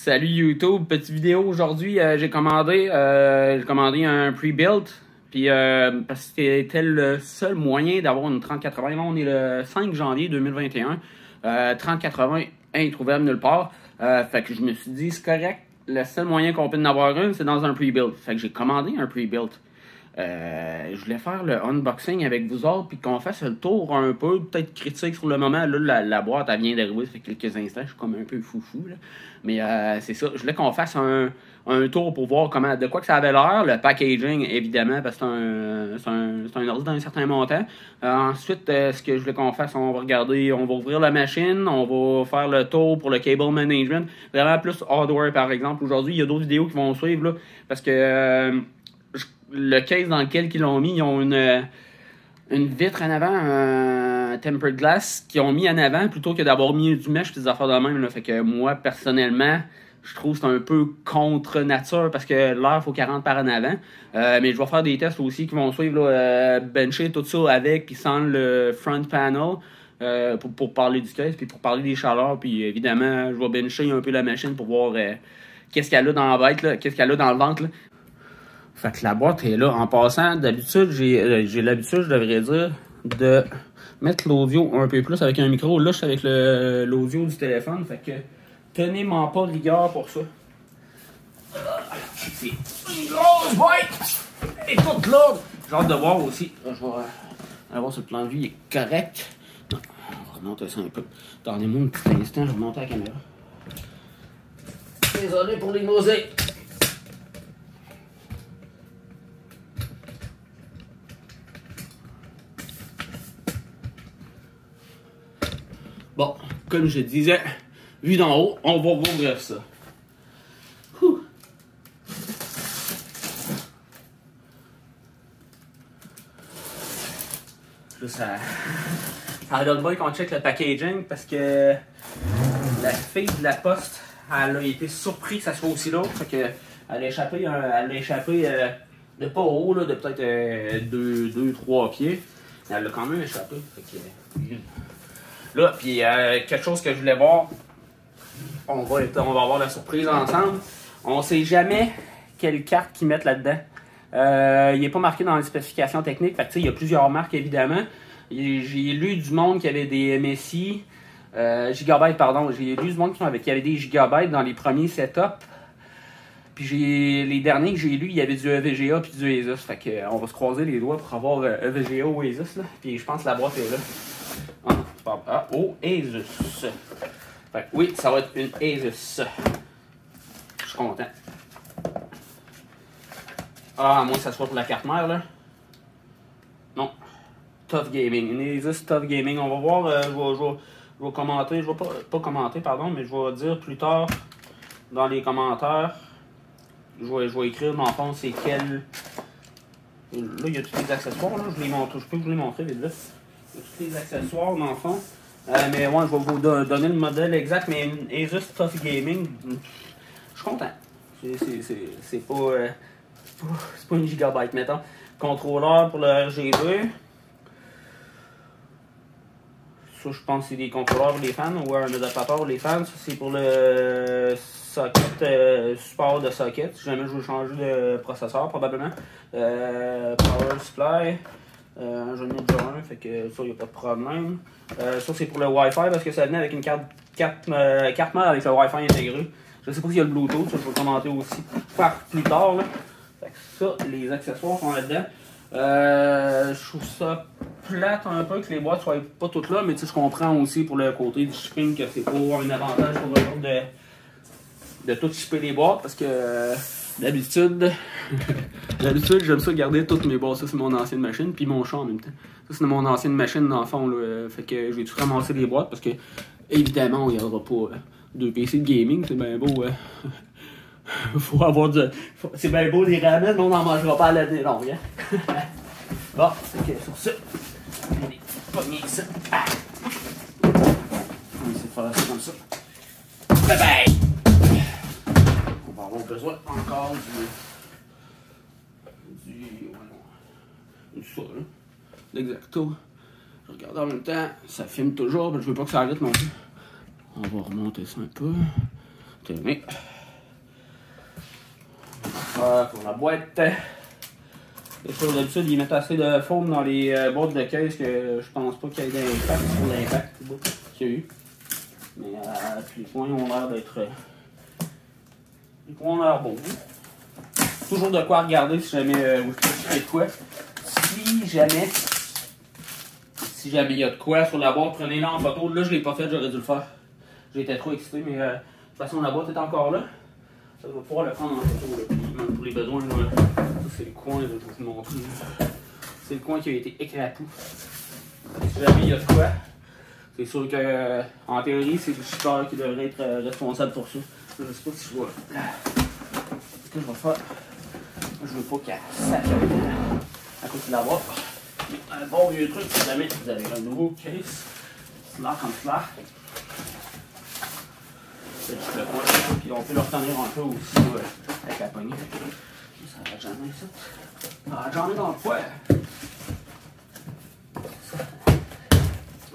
Salut YouTube, petite vidéo aujourd'hui. J'ai commandé un pre-built. Puis parce que c'était le seul moyen d'avoir une 3080. Là, on est le 5 janvier 2021. 3080 introuvable nulle part. Fait que je me suis dit c'est correct. Le seul moyen qu'on peut en avoir une, c'est dans un pre-built. Fait que j'ai commandé un pre-built. Je voulais faire le unboxing avec vous autres puis qu'on fasse le tour un peu, peut-être critique sur le moment. Là, la boîte, elle vient d'arriver, ça fait quelques instants, je suis comme un peu foufou, là. Mais c'est ça, je voulais qu'on fasse un tour pour voir de quoi que ça avait l'air. Le packaging, évidemment, parce que c'est un ordi d'un certain montant. Ensuite, ce que je voulais qu'on fasse, on va regarder, on va ouvrir la machine, on va faire le tour pour le cable management. Vraiment plus hardware, par exemple. Aujourd'hui, il y a d'autres vidéos qui vont suivre, là, parce que le case dans lequel ils l'ont mis, ils ont une vitre en avant, un tempered glass, qu'ils ont mis en avant plutôt que d'avoir mis du mesh et des affaires de même. Là. Fait que moi, personnellement, je trouve que c'est un peu contre nature parce que l'air, il faut 40 par en avant. Mais je vais faire des tests aussi qui vont suivre, là, bencher tout ça avec puis sans le front panel. Pour parler du case, puis pour parler des chaleurs, puis évidemment, je vais bencher un peu la machine pour voir qu'est-ce qu'elle a dans la bête, là, qu'est-ce qu'elle a dans le ventre. Là. Fait que la boîte est là. En passant, d'habitude, j'ai l'habitude, je devrais dire, de mettre l'audio un peu plus avec un micro. Là, je suis avec l'audio du téléphone. Fait que tenez-moi pas de rigueur pour ça. C'est une grosse boîte! Et toute lourde! J'ai hâte de voir aussi. Je vais aller voir si le plan de vue est correct. Non, on va remonter ça un peu. Donnez-moi un petit instant, je vais remonter la caméra. Désolé pour les mosaïques. Bon, comme je disais, vu d'en haut, on va ouvrir ça. Ouh. Là, ça donne bien qu'on check le packaging parce que la fille de la poste, elle a été surprise que ça soit aussi lourd. Fait que elle a échappé de pas haut, là, de peut-être 2-3 pieds. Mais elle l'a quand même échappé. Fait que, là, puis quelque chose que je voulais voir, on va avoir la surprise ensemble. On sait jamais quelle carte qu'ils mettent là-dedans. Il n'est pas marqué dans les spécifications techniques. Fait que, il y a plusieurs marques, évidemment. J'ai lu du monde qui avait des MSI, gigabytes, pardon. J'ai lu du monde qui avait des gigabytes dans les premiers setups. Puis les derniers que j'ai lus, il y avait du EVGA puis du Asus. Fait que, on va se croiser les doigts pour avoir EVGA ou Asus. Là. Puis je pense que la boîte est là. Asus. Fait que, oui, ça va être une Asus. Je suis content. Ah, moi, ça soit pour la carte mère, là. Non. Tough Gaming. Une Asus Tough Gaming. On va voir. Je vais commenter. Je vais pas commenter, pardon, mais je vais dire plus tard dans les commentaires. Je vais écrire dans le fond c'est quel. Là, il y a tous les accessoires. Là. Je peux vous les montrer vite vite. Il y a tous les accessoires dans le fond. Mais ouais, je vais vous donner le modèle exact. Mais une Asus Tough Gaming, je suis content. C'est pas une gigabyte, mettons. Contrôleur pour le RGB. Ça, je pense que c'est des contrôleurs pour les fans ou un adaptateur pour les fans. Ça, c'est pour le socket, support de socket. Si jamais je veux changer de processeur, probablement. Power supply. J'en ai déjà un, fait que ça, il n'y a pas de problème. Ça, c'est pour le Wi-Fi parce que ça venait avec une carte mère avec le Wi-Fi intégré. Je sais pas s'il y a le Bluetooth, ça, je vais le commenter aussi plus tard. Là. Fait que ça, les accessoires sont là-dedans. Je trouve ça plate un peu que les boîtes soient pas toutes là, mais tu sais, je comprends aussi pour le côté du shipping que c'est pas un avantage pour eux autres de tout shipper les boîtes parce que d'habitude, j'aime ça garder toutes mes boîtes. Ça, c'est mon ancienne machine, puis mon chat en même temps. Ça, c'est mon ancienne machine dans le fond. Là. Fait que j'ai tout ramassé les boîtes parce que, évidemment, on gardera pas deux PC de gaming. C'est bien beau. Faut avoir du. C'est bien beau les ramen, mais on n'en mangera pas à l'année longue. Hein? Bon, c'est que sur ça, on a des petites poignées ici. Ah. On va essayer de faire ça comme ça. Bye bye! On va avoir besoin encore du ça, là. L'exacto. Je regarde en même temps, ça filme toujours, mais je veux pas que ça arrête non plus. On va remonter ça un peu. Tenez. Pour la boîte. C'est sûr, d'habitude, ils mettent assez de foam dans les boîtes de caisse que je pense pas qu'il y ait d'impact sur l'impact qu'il y a eu. Mais puis les coins ont l'air d'être. Les coins ont l'air beaux. Toujours de quoi regarder si jamais vous faites de quoi. Si jamais il y a de quoi sur la boîte, prenez-le en photo. Là, je ne l'ai pas fait, j'aurais dû le faire. J'étais trop excité, mais de toute façon, la boîte est encore là. Ça va pouvoir le prendre en photo, là. Même pour les besoins. Là. Ça, c'est le coin, je vais vous montrer. C'est le coin qui a été éclaté. Si jamais il y a de quoi, c'est sûr que, en théorie, c'est le shipper qui devrait être responsable pour ça. Je ne sais pas si je vois. Ce que je vais faire, je veux pas qu'elle sache à côté de la boîte. Un bon vieux truc, si jamais vous avez un nouveau case, slack en slack. C'est juste le coin, puis on peut le retenir un peu aussi avec la poignée. Ça va jamais ça. Ah, j'en ai dans le poêle.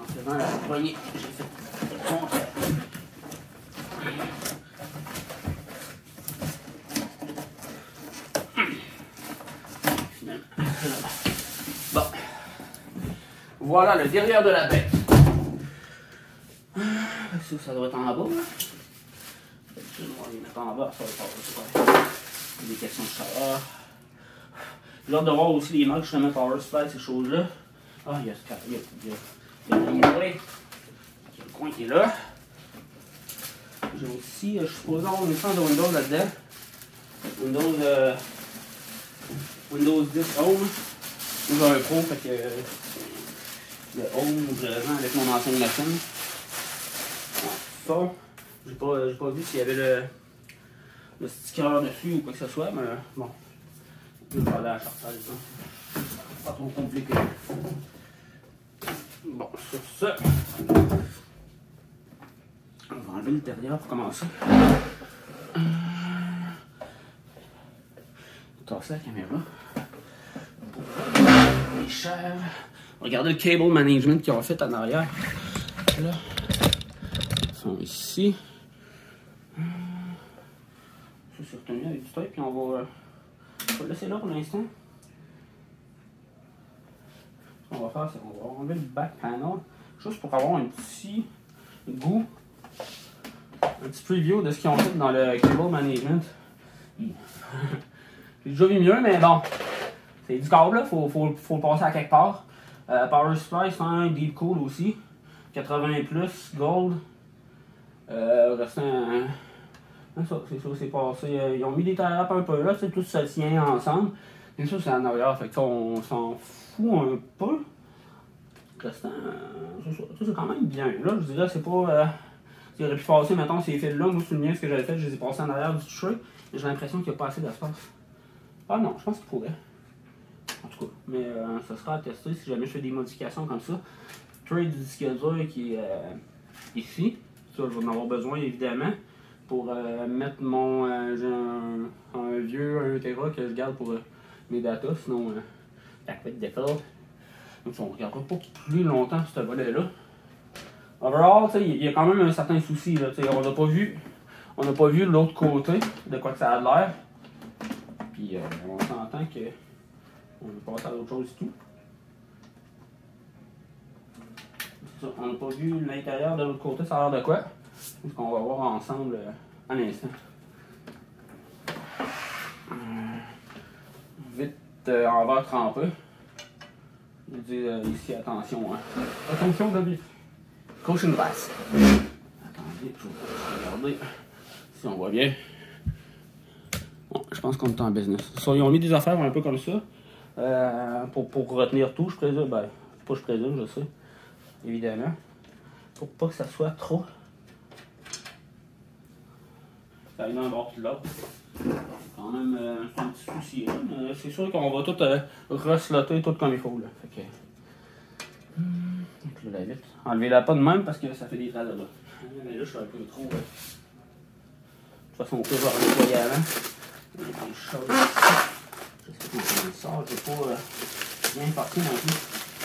En faisant la poignée, j'ai fait le contraire. Bon. Voilà le derrière de la bête. Ça doit être en bas. On va les mettre en bas. Ça va être des questions de chaleur. J'ai hâte de voir aussi les marques justement Power Supply, ces choses-là. Ah, il y a ce cas. Il y a le coin qui est là. J'ai aussi, je suppose avoir une licence de Windows là-dedans. Windows 10 Home. J'ai un Pro, fait que le Home présent avec mon ancienne machine. Ça, j'ai pas vu s'il y avait le sticker dessus ou quoi que ce soit, mais bon. Je vais parler à la chartage, pas trop compliqué. Bon, sur ça, on va enlever l'intérieur pour commencer. Tasser la caméra. Les chèvres. Regardez le cable management qu'ils ont fait en arrière. Là. Ils sont ici. Ça, c'est retenu avec du tape, puis on va le laisser là pour l'instant. Ce qu'on va faire, c'est qu'on va enlever le back panel, juste pour avoir un petit goût, un petit preview de ce qu'ils ont fait dans le cable management. J'ai déjà vu mieux, mais bon, c'est du câble, là, faut le passer à quelque part. Power Supply, c'est un Deep Cool aussi, 80 plus, gold. Restant. C'est ça, c'est passé. Ils ont mis des tailles un peu là, tout se tient ensemble. Bien sûr, c'est en arrière, fait que ça, on s'en fout un peu. Restant. C'est quand même bien. Là, je dirais, c'est pas. Il aurait pu passer, mettons, ces fils-là. Moi, c'est le mien, ce que j'avais fait, je les ai passés en arrière du tray. J'ai l'impression qu'il n'y a pas assez d'espace. Ah non, je pense qu'il pourrait. En tout cas, mais ça sera à tester si jamais je fais des modifications comme ça. Tray du disque dur qui est ici. Ça, je vais en avoir besoin évidemment pour mettre mon. J'ai un vieux 1 Tera que je garde pour mes datas, sinon la couette décolle. Donc on ne regardera pas plus longtemps ce volet-là. Overall, il y a quand même un certain souci. Là, on n'a pas vu l'autre côté de quoi que ça a l'air. Puis on s'entend que on va passer à d'autres choses et tout. Ça, on n'a pas vu l'intérieur de l'autre côté, ça a l'air de quoi? C'est ce qu'on va voir ensemble à l'instant. Vite en verre trempé. Je dis ici, attention. Hein. Attention, David. Caution glass. Attendez, je vais regarder si on voit bien. Bon, je pense qu'on est en business. Ils ont mis des affaires un peu comme ça. Pour retenir tout, je présume. Ben, pas je présume, je sais. Évidemment. Pour pas que ça soit trop. Ça aille d'un bord puis de l'autre. Quand même, c'est un petit souci. Là, mais c'est sûr qu'on va tout reslotter tout comme il faut. Là. Fait que. Donc là, la vitre. Enlevez-la pas de même parce que ça fait des traces là-bas. Mais là, je suis un peu trop. De toute façon, on peut voir le nettoyer avant. Il y a des choses ici. Je sais pas comment ça sort. Je vais pas bien partir non plus.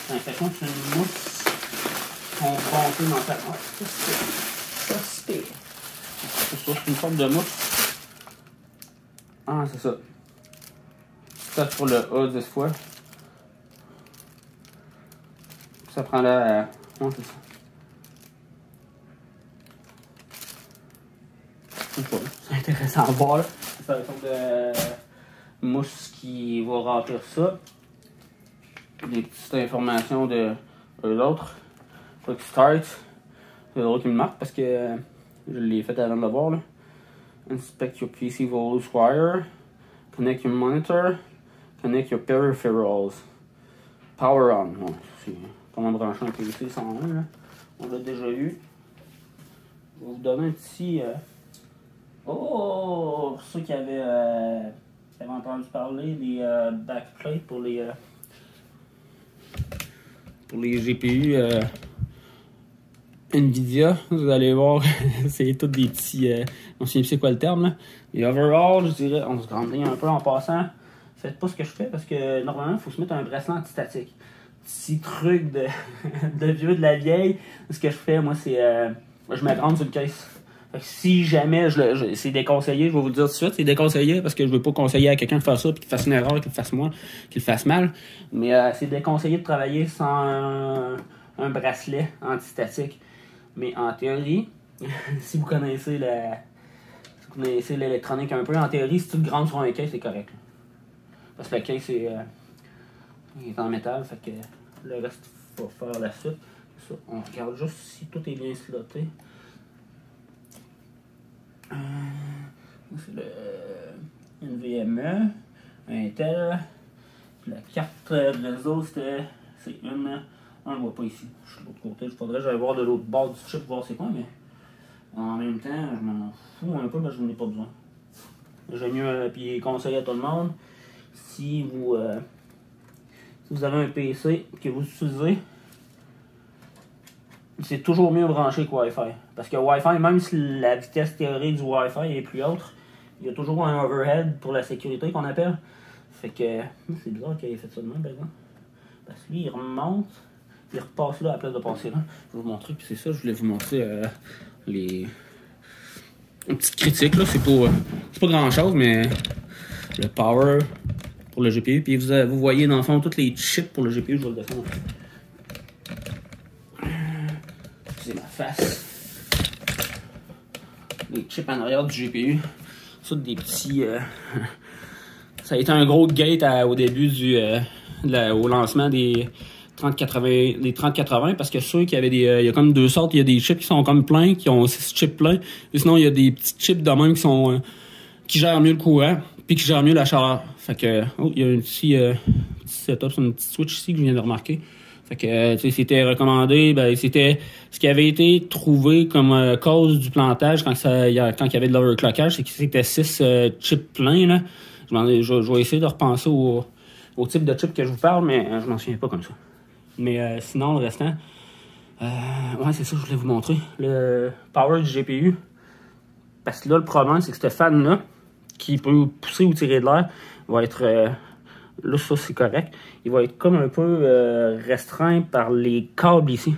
J'ai l'impression que c'est une mousse qu'on va monter dans ta. Ah, ça c'est pire. ça, c'est une forme de mousse. Ah, c'est ça. Ça sur le A 10 fois. Ça prend là. Ouais, c'est ça. C'est intéressant à voir là. C'est une sorte de mousse qui va remplir ça. Des petites informations de eux autres. Quick Start. C'est drôle qu'ils me marquent parce que je l'ai fait avant de le voir. Là. Inspect your PC volus wire. Connect your monitor. Connect your peripherals. Power on. Bon, c'est comment brancher un PC sans un. Là. On l'a déjà eu. Je vais vous donner un petit. Oh! Pour ceux qui avaient entendu parler des backplates pour les GPU Nvidia, vous allez voir, c'est tous des petits. On sait c'est quoi le terme là. Et overall, je dirais, on se grandit un peu en passant. Faites pas ce que je fais parce que normalement, il faut se mettre un bracelet antistatique. Petit truc de, de vieux de la vieille. Ce que je fais, moi, c'est. Je me grande sur le case. Fait que si jamais c'est déconseillé, je vais vous le dire tout de suite, c'est déconseillé parce que je veux pas conseiller à quelqu'un de faire ça puis qu'il fasse une erreur, qu'il fasse qu'il fasse mal. Mais c'est déconseillé de travailler sans un bracelet antistatique. Mais en théorie, si vous connaissez l'électronique un peu, en théorie, si tu te grandes sur un case, c'est correct. Là. Parce que le case il est en métal, fait que le reste, il faut faire la suite. Ça, on regarde juste si tout est bien sloté. C'est le NVMe, Intel. Puis la carte réseau, c'est une. On le voit pas ici. Je suis de l'autre côté. Il faudrait que j'aille voir de l'autre bord du chip voir c'est quoi, mais en même temps, je m'en fous un peu parce que je n'en ai pas besoin. J'aime mieux, puis conseil à tout le monde, si vous avez un PC que vous utilisez, c'est toujours mieux branché que Wi-Fi. Parce que Wi-Fi, même si la vitesse théorique du Wi-Fi est plus haute, il y a toujours un overhead pour la sécurité qu'on appelle. Fait que c'est bizarre qu'il ait fait ça de même, par exemple. Parce que lui, il remonte, il repasse là à la place de passer là. Je vais vous montrer, puis c'est ça, je voulais vous montrer les petites critiques là. C'est pas grand chose, mais le power pour le GPU. Puis vous voyez dans le fond tous les chips pour le GPU, je vais le descendre. C'est ma face. Les chips en arrière du GPU. Ça, des petits. Ça a été un gros gate au début au lancement des 3080 parce que ceux qui avaient il y a comme deux sortes. Il y a des chips qui sont comme pleins, qui ont 6 chips pleins. Et sinon, il y a des petits chips de même qui gèrent mieux le courant puis qui gèrent mieux la chaleur. Fait que, il y a un petit setup sur une petite switch ici que je viens de remarquer. Fait que, tu sais, c'était recommandé, c'était ce qui avait été trouvé comme cause du plantage quand il y avait de l'overclockage, c'est que c'était 6 chips pleins, là. Je vais essayer de repenser au type de chip que je vous parle, mais je m'en souviens pas comme ça. Mais sinon, le restant, ouais, c'est ça que je voulais vous montrer. Le power du GPU. Parce que là, le problème, c'est que ce fan-là, qui peut pousser ou tirer de l'air, va être... là, ça, c'est correct. Il va être comme un peu restreint par les câbles ici.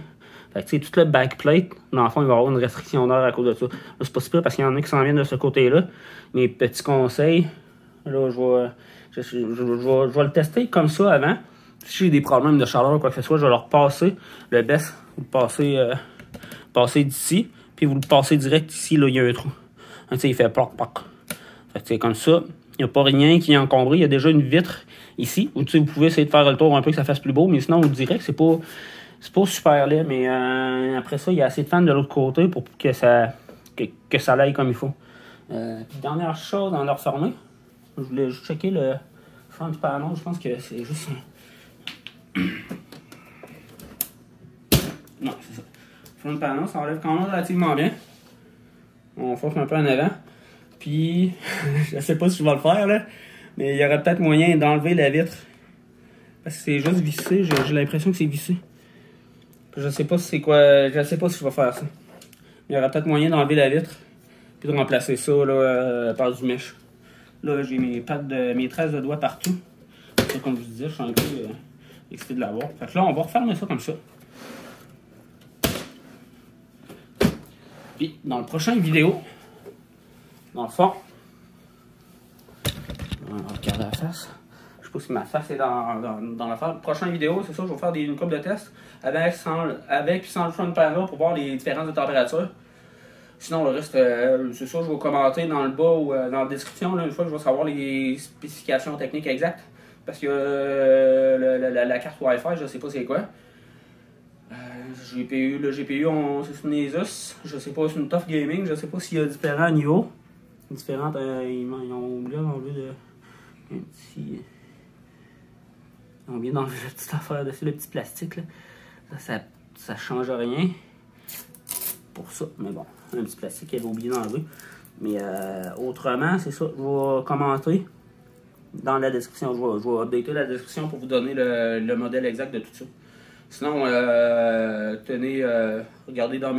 Fait que, tu sais, tout le backplate, dans le fond, il va y avoir une restriction d'air à cause de ça. Là, c'est pas super parce qu'il y en a qui s'en viennent de ce côté-là. Mes petits conseils, là, je vais le tester comme ça avant. Si j'ai des problèmes de chaleur ou quoi que ce soit, je vais leur passer le baisse. Vous le passez d'ici, puis vous le passez direct ici, là, il y a un trou. Tu sais, il fait ploc, ploc. Fait que, c'est comme ça. Il n'y a pas rien qui est encombré. Il y a déjà une vitre ici. Où, vous pouvez essayer de faire le tour un peu que ça fasse plus beau, mais sinon, on vous dirait que c'est pas super laid. Mais après ça, il y a assez de fans de l'autre côté pour que ça l'aille comme il faut. Puis dernière chose dans leur formée, je voulais juste checker le front panel. Je pense que c'est juste... Non, c'est ça. Le front panel, ça enlève quand même relativement bien. On force un peu en avant. Puis, je sais pas si je vais le faire, là, mais il y aurait peut-être moyen d'enlever la vitre. Parce que c'est juste vissé, j'ai l'impression que c'est vissé. Je sais pas si c'est quoi, je sais pas si je vais faire ça. Il y aurait peut-être moyen d'enlever la vitre, puis de remplacer ça là, par du mesh. Là, j'ai mes traces de doigts partout. Ça, comme je vous disais, je suis un peu excité de l'avoir. Fait que là, on va refermer ça comme ça. Puis, dans le prochain vidéo, Dans le fond, on va regarder la face. Je sais pas si ma face est dans la face. Prochaine vidéo, c'est ça, je vais faire une couple de tests avec et sans le front panel pour voir les différences de température. Sinon, le reste, c'est ça, je vais commenter dans le bas ou dans la description, là, une fois que je vais savoir les spécifications techniques exactes. Parce que la carte Wi-Fi, je sais pas c'est quoi. GPU, le GPU, c'est une Asus. Je sais pas, c'est une Tough Gaming. Je sais pas s'il y a différents niveaux. Différentes, ils ont oublié d'enlever un petit. Ils ont oublié d'enlever la petite affaire dessus, le petit plastique. Là. Ça change rien. Pour ça, mais bon, un petit plastique qu'elle a oublié d'enlever. Mais autrement, c'est ça. Je vais commenter dans la description. Je vais updater la description pour vous donner le modèle exact de tout ça. Sinon, tenez, regardez dans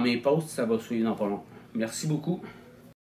mes posts, ça va suivre dans pas long. Merci beaucoup.